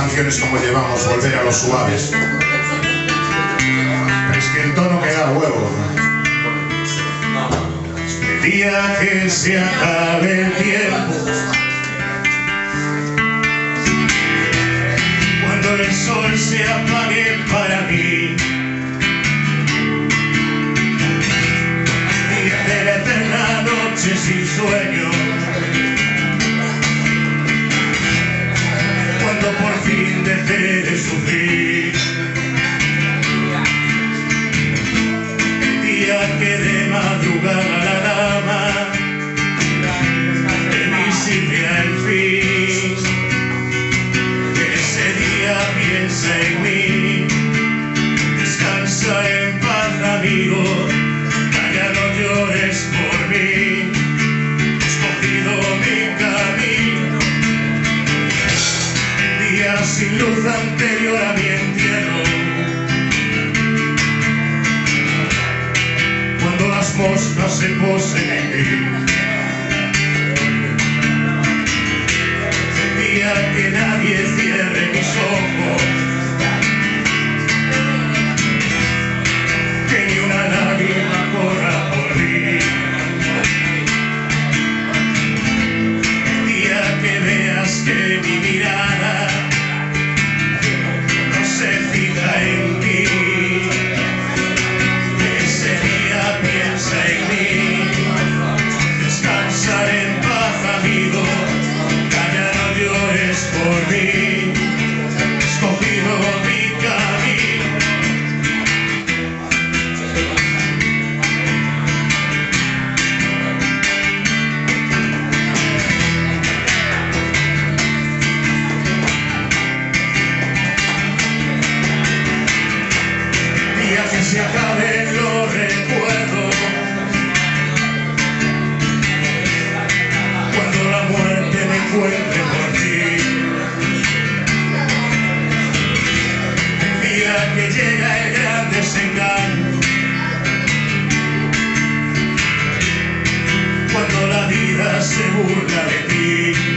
canciones como llevamos, volver a los suaves. Es que el tono me da huevo. El día que se acabe el tiempo, cuando el sol se apague para mí, día de la eterna noche sin sueño, cuando por fin dejé de sufrir, el día que de madrugada la dama me visite el fin, ese día piensa en mí, descansa en paz amigo, ya no llores por mí, he escogido mi camino, el día sin luz anterior a mi entierro, cuando las moscas se posen en mí, el día que nadie cierre mis ojos, que ni una lágrima corra por mí, el día que veas que mi mirada no se fija en ti, ese día piensa en mí, descansar en paz amigo, ya no llores por mí, he escogido mi camino. El día que se acaben los recuerdos, cuando la muerte me encuentre por ti, el día que llega el gran desengaño, cuando la vida se burla de ti,